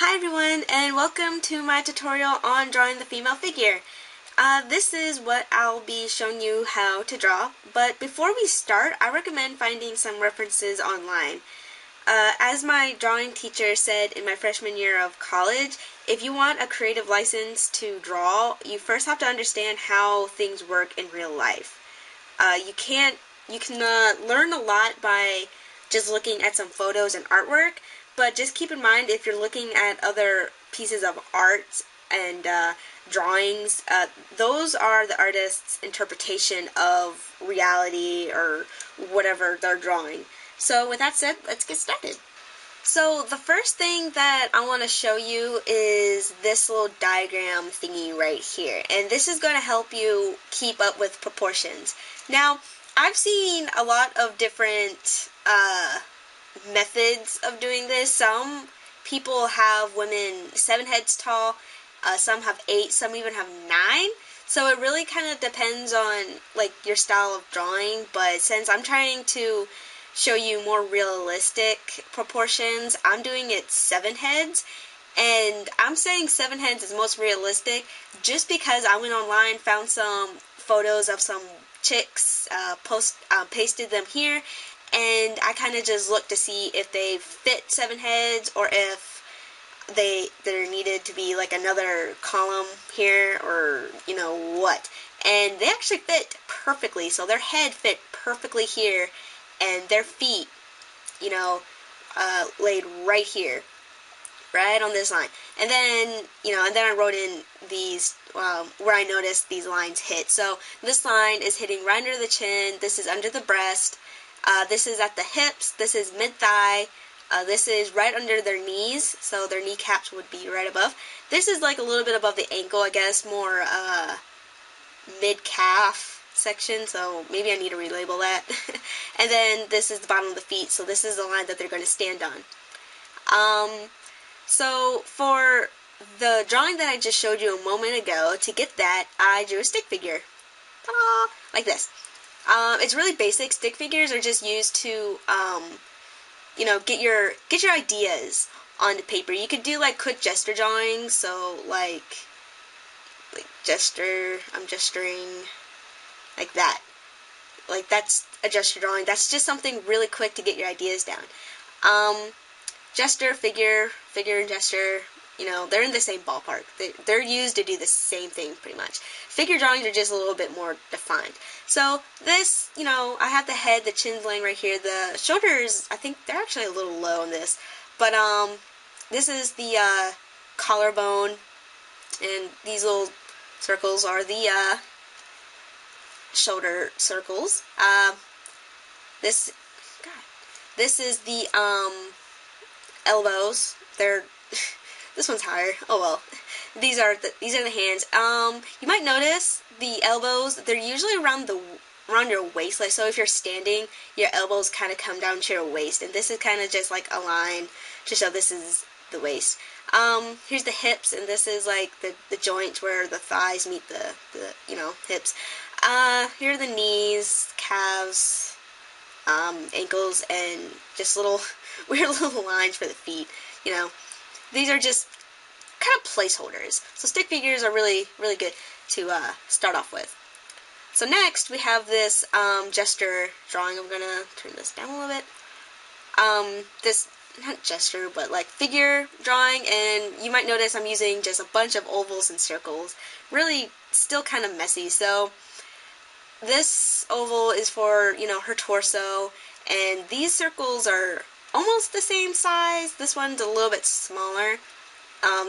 Hi everyone, and welcome to my tutorial on drawing the female figure. This is what I'll be showing you how to draw, but before we start, I recommend finding some references online. As my drawing teacher said in my freshman year of college, if you want a creative license to draw, you first have to understand how things work in real life. You can learn a lot by just looking at some photos and artwork, but just keep in mind if you're looking at other pieces of art and drawings, those are the artist's interpretation of reality or whatever they're drawing. So with that said, let's get started. So the first thing that I want to show you is this little diagram thingy right here, and this is going to help you keep up with proportions. Now, I've seen a lot of different methods of doing this. Some people have women 7 heads tall, some have 8, some even have 9. So it really kind of depends on like your style of drawing, but since I'm trying to show you more realistic proportions, I'm doing it 7 heads, and I'm saying 7 heads is most realistic just because I went online, found some photos of some chicks, pasted them here, and I kind of just looked to see if they fit 7 heads or if there needed to be like another column here or you know what. And they actually fit perfectly, so their head fit perfectly here, and their feet, you know, laid right here, right on this line. And then, and then I wrote in these, where I noticed these lines hit. So this line is hitting right under the chin, this is under the breast, this is at the hips, this is mid-thigh, this is right under their knees, so their kneecaps would be right above. This is like a little bit above the ankle, I guess, more mid-calf section, so maybe I need to relabel that. And then this is the bottom of the feet, so this is the line that they're going to stand on. So for the drawing that I just showed you a moment ago, to get that, I drew a stick figure. Ta-da! Like this. It's really basic. Stick figures are just used to, get your ideas onto paper. You could do like quick gesture drawings, so like gesture, I'm gesturing, like that. Like that's a gesture drawing. That's just something really quick to get your ideas down. Gesture, figure, and gesture, they're in the same ballpark. They're used to do the same thing pretty much. Figure drawings are just a little bit more defined. So this, I have the head, the chin's laying right here. The shoulders, I think they're actually a little low on this. But this is the collarbone, and these little circles are the shoulder circles. This is the elbows. They're this one's higher. Oh well. These are the hands. You might notice the elbows. They're usually around your waist. Like, so if you're standing, your elbows kind of come down to your waist, and this is kind of just like a line to show this is the waist. Here's the hips, and this is like the joint where the thighs meet the hips. Here are the knees, calves, ankles, and just little weird little lines for the feet. These are just kind of placeholders. So stick figures are really, really good to start off with. So next we have this gesture drawing. I'm gonna turn this down a little bit. This, not gesture, but like figure drawing, and you might notice I'm using just a bunch of ovals and circles. Really, still kind of messy. So this oval is for, her torso, and these circles are almost the same size. This one's a little bit smaller.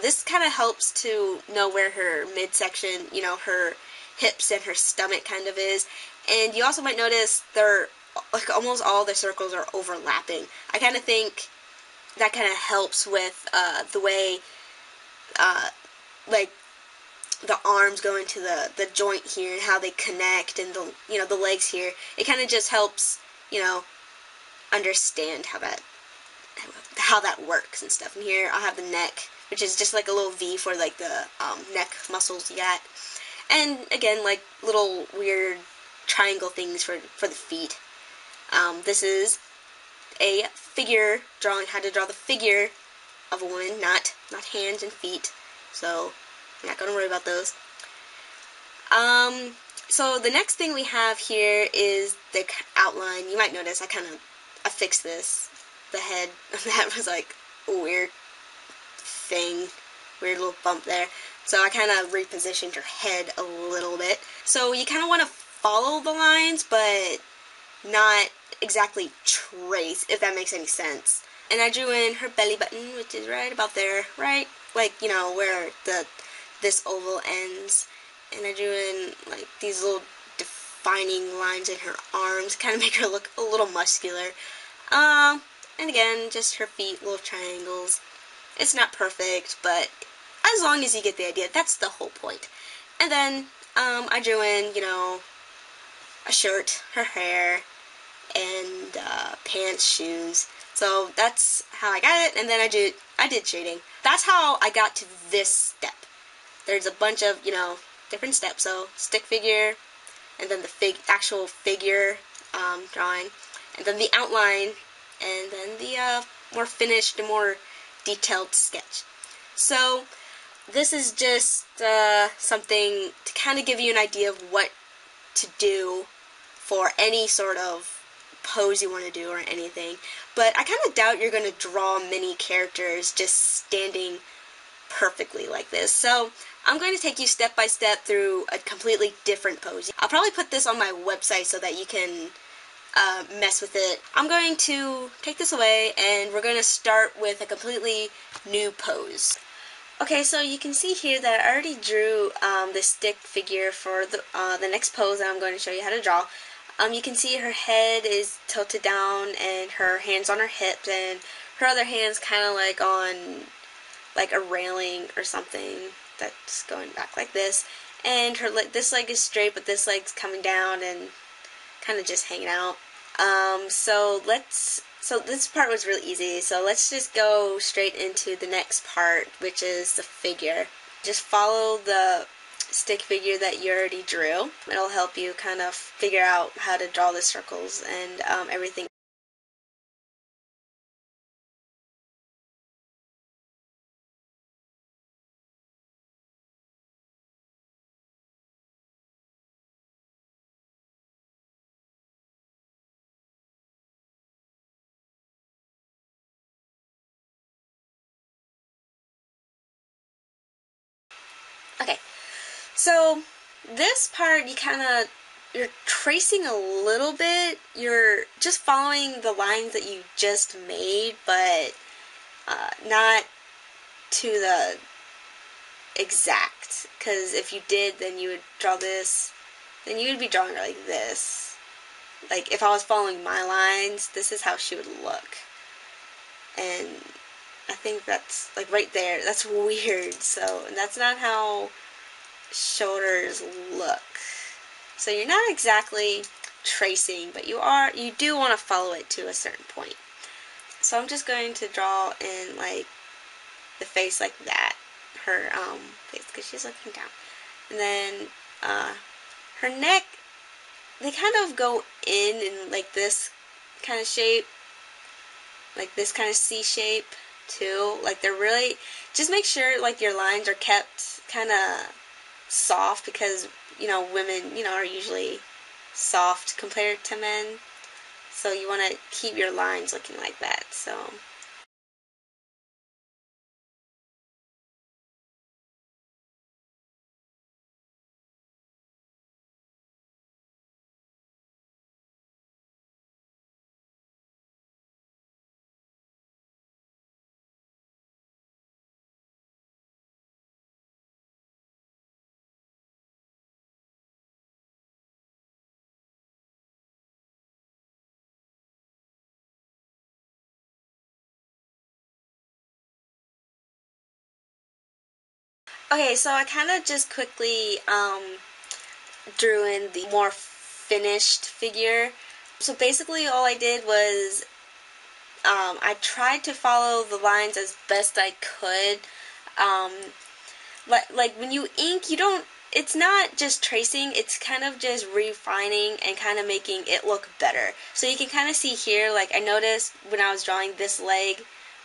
This kind of helps to know where her midsection, her hips and her stomach kind of is. And you also might notice they're, like, almost all the circles are overlapping. I kind of think that kind of helps with the way, like, the arms go into the joint here and how they connect, and the legs here. It kind of just helps, understand how that works and stuff. And here I'll have the neck, which is just like a little V for like the neck muscles you got. And again, like little weird triangle things for the feet. This is a figure drawing, how to draw the figure of a woman, not hands and feet. So I'm not gonna worry about those. So the next thing we have here is the outline. You might notice I fixed this. The head that was like a weird thing, weird little bump there. So I kind of repositioned her head a little bit. So you kind of want to follow the lines, but not exactly trace, if that makes any sense. And I drew in her belly button, which is right about there, right? Like, you know, where this oval ends. And I drew in, like, these little defining lines in her arms, kind of make her look a little muscular. And again, just her feet, little triangles. It's not perfect, but as long as you get the idea, that's the whole point. And then, I drew in, you know, a shirt, her hair, and pants, shoes. So that's how I got it, and then I did shading. That's how I got to this step. There's a bunch of, you know, different steps. So stick figure, and then the actual figure drawing, and then the outline, and then the more finished and more detailed sketch. So this is just something to kind of give you an idea of what to do for any sort of pose you want to do or anything. But I kind of doubt you're going to draw many characters just standing perfectly like this. So I'm going to take you step by step through a completely different pose. I'll probably put this on my website so that you can mess with it. I'm going to take this away and we're going to start with a completely new pose. Okay, so you can see here that I already drew the stick figure for the next pose that I'm going to show you how to draw. You can see her head is tilted down and her hands on her hips, and her other hand's kind of like on like a railing or something that's going back like this. And her this leg is straight, but this leg's coming down and kind of just hanging out. So this part was really easy. So let's just go straight into the next part, which is the figure. Just follow the stick figure that you already drew. It'll help you kind of figure out how to draw the circles and everything. Okay, so this part you're tracing a little bit. You're just following the lines that you just made, but not to the exact. Because if you did, then you would draw this. Then you would be drawing her like this. Like if I was following my lines, this is how she would look. And I think that's like right there. That's weird. So that's not how shoulders look. So you're not exactly tracing, but you do want to follow it to a certain point. So I'm just going to draw in like the face like that, her face, because she's looking down, and then her neck. They kind of go in like this kind of shape, like this kind of C shape too. Like they're really, just make sure like your lines are kept kind of soft, because you know women, you know, are usually soft compared to men, so you want to keep your lines looking like that. So okay, so I kind of just quickly drew in the more finished figure. So basically all I did was I tried to follow the lines as best I could. Like when you ink, you don't, it's not just tracing, it's kind of just refining and kind of making it look better. So you can kind of see here, like I noticed when I was drawing this leg,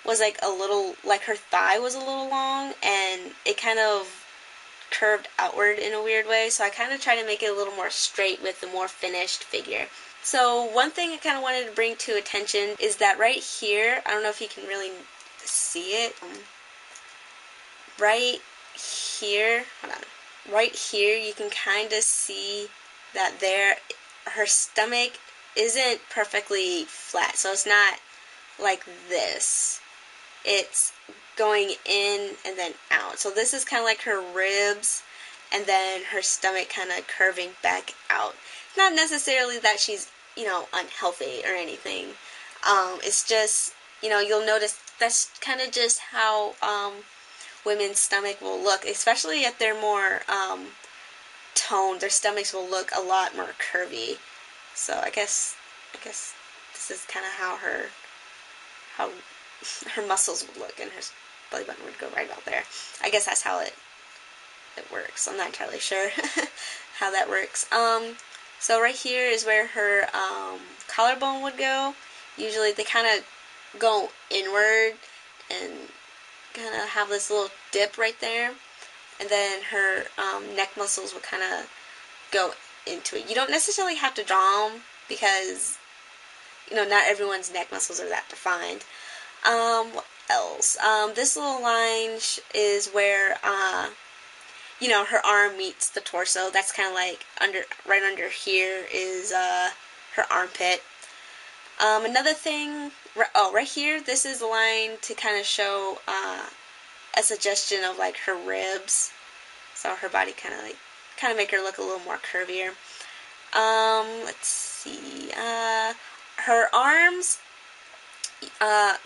was like a little, like her thigh was a little long, and it kind of curved outward in a weird way, so I kind of tried to make it a little more straight with the more finished figure. So one thing I kind of wanted to bring to attention is that right here, I don't know if you can really see it, right here, hold on, right here you can kind of see that her stomach isn't perfectly flat, so it's not like this. It's going in and then out. So this is kind of like her ribs, and then her stomach kind of curving back out. Not necessarily that she's, you know, unhealthy or anything. It's just, you know, you'll notice that's kind of just how women's stomach will look, especially if they're more toned. Their stomachs will look a lot more curvy. So I guess this is kind of how her muscles would look, and her belly button would go right about there. I guess that's how it works. I'm not entirely sure how that works. So right here is where her collarbone would go. Usually they kind of go inward and kind of have this little dip right there, and then her neck muscles would kind of go into it. You don't necessarily have to draw them because, you know, not everyone's neck muscles are that defined. What else? This little line is where, you know, her arm meets the torso. That's kind of like right under here is her armpit. Another thing, right here, this is a line to kind of show a suggestion of like her ribs. So her body kind of make her look a little more curvier. Let's see. Her arms,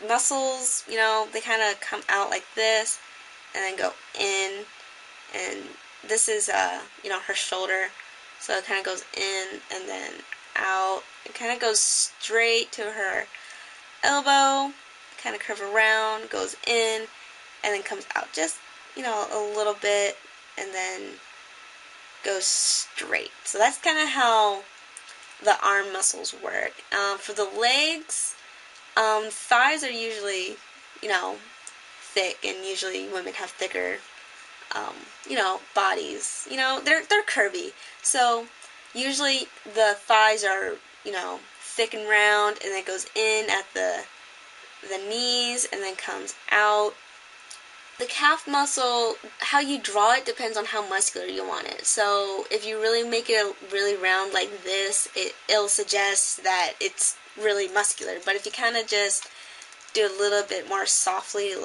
muscles, you know, they kind of come out like this and then go in, and this is you know, her shoulder, so it kind of goes in and then out. It kind of goes straight to her elbow, kind of curve around, goes in, and then comes out just, you know, a little bit, and then goes straight. So that's kind of how the arm muscles work. For the legs, thighs are usually, you know, thick, and usually women have thicker, you know, bodies. You know, they're curvy. So usually the thighs are, you know, thick and round, and then it goes in at the knees and then comes out. The calf muscle, how you draw it depends on how muscular you want it. So if you really make it really round like this, it'll suggest that it's really muscular. But if you kind of just do a little bit more softly,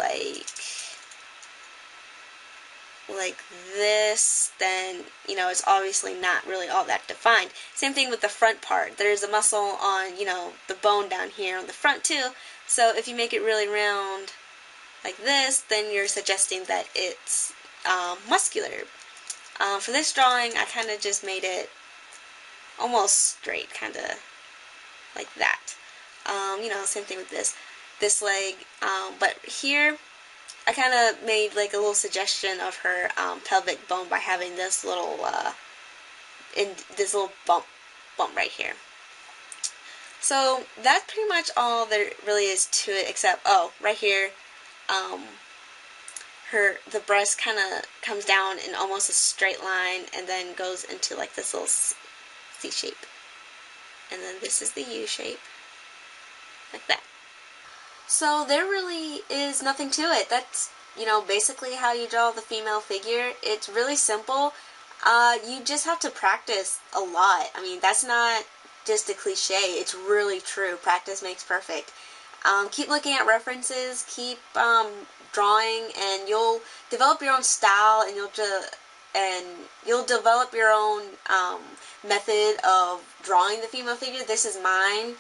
like this, then, you know, it's obviously not really all that defined. Same thing with the front part. There's a muscle on, you know, the bone down here on the front too. So if you make it really round like this, then you're suggesting that it's muscular. For this drawing, I kind of just made it almost straight, kind of like that. You know, same thing with this leg. But here, I kind of made like a little suggestion of her pelvic bone by having this little bump bump right here. So that's pretty much all there really is to it, except, oh, right here, the breast kind of comes down in almost a straight line and then goes into like this little C shape. And then this is the U shape, like that. So there really is nothing to it. That's, you know, basically how you draw the female figure. It's really simple. You just have to practice a lot. I mean, that's not just a cliche. It's really true. Practice makes perfect. Keep looking at references, keep drawing, and you'll develop your own style, and you'll develop your own method of drawing the female figure. This is mine.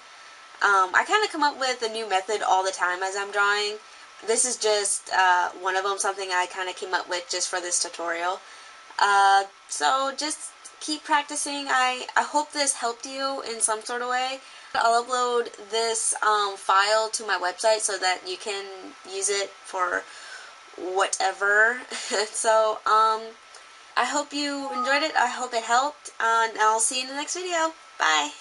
I kind of come up with a new method all the time as I'm drawing. This is just one of them, something I kind of came up with just for this tutorial. So just keep practicing. I hope this helped you in some sort of way. I'll upload this file to my website so that you can use it for whatever. So I hope you enjoyed it. I hope it helped. And I'll see you in the next video. Bye.